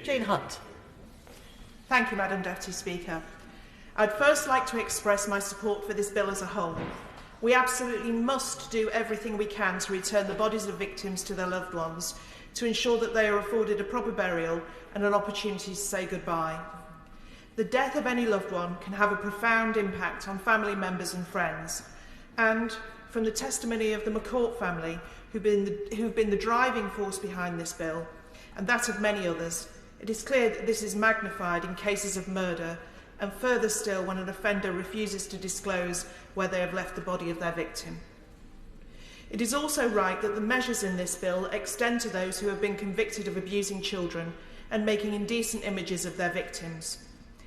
Jane Hunt. Thank you, Madam Deputy Speaker. I'd first like to express my support for this bill as a whole. We absolutely must do everything we can to return the bodies of victims to their loved ones, to ensure that they are afforded a proper burial and an opportunity to say goodbye. The death of any loved one can have a profound impact on family members and friends. And from the testimony of the McCourt family, who've been the driving force behind this bill, and that of many others, it is clear that this is magnified in cases of murder, and further still when an offender refuses to disclose where they have left the body of their victim. It is also right that the measures in this bill extend to those who have been convicted of abusing children and making indecent images of their victims.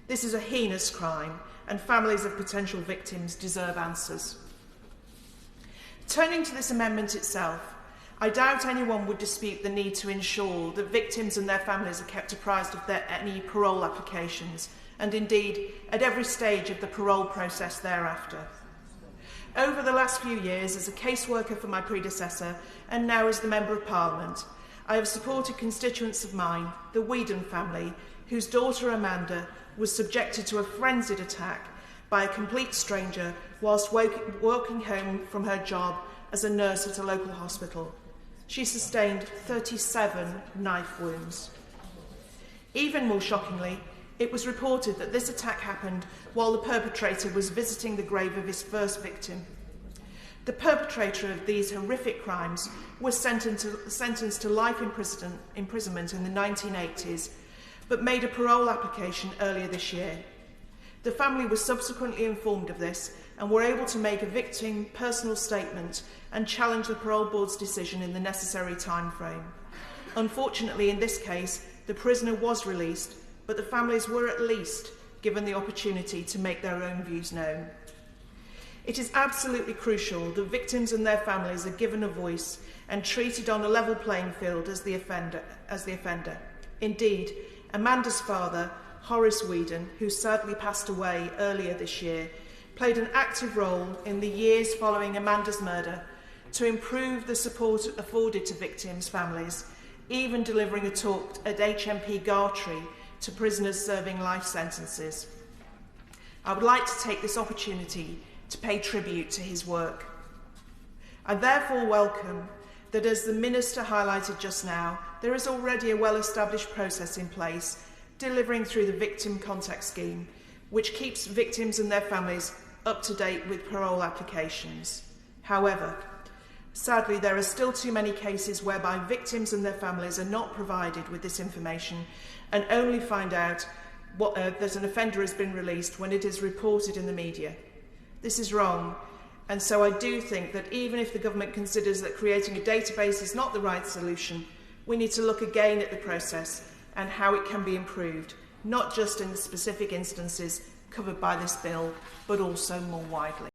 This is a heinous crime, and families of potential victims deserve answers. Turning to this amendment itself, I doubt anyone would dispute the need to ensure that victims and their families are kept apprised of any parole applications, and indeed at every stage of the parole process thereafter. Over the last few years, as a caseworker for my predecessor and now as the Member of Parliament, I have supported constituents of mine, the Whedon family, whose daughter Amanda was subjected to a frenzied attack by a complete stranger whilst walking home from her job as a nurse at a local hospital. She sustained 37 knife wounds. Even more shockingly, it was reported that this attack happened while the perpetrator was visiting the grave of his first victim. The perpetrator of these horrific crimes was sentenced to life imprisonment in the 1980s, but made a parole application earlier this year. The family was subsequently informed of this and were able to make a victim personal statement and challenge the parole board's decision in the necessary time frame. Unfortunately, in this case, the prisoner was released, but the families were at least given the opportunity to make their own views known. It is absolutely crucial that victims and their families are given a voice and treated on a level playing field as the offender. Indeed, Amanda's father, Horace Whedon, who sadly passed away earlier this year, played an active role in the years following Amanda's murder to improve the support afforded to victims' families, even delivering a talk at HMP Gartree to prisoners serving life sentences. I would like to take this opportunity to pay tribute to his work. I therefore welcome that, as the Minister highlighted just now, there is already a well-established process in place delivering through the Victim Contact Scheme, which keeps victims and their families up to date with parole applications. However, sadly, there are still too many cases whereby victims and their families are not provided with this information and only find out that an offender has been released when it is reported in the media. This is wrong, and so I do think that even if the government considers that creating a database is not the right solution, we need to look again at the process and how it can be improved, not just in the specific instances covered by this bill, but also more widely.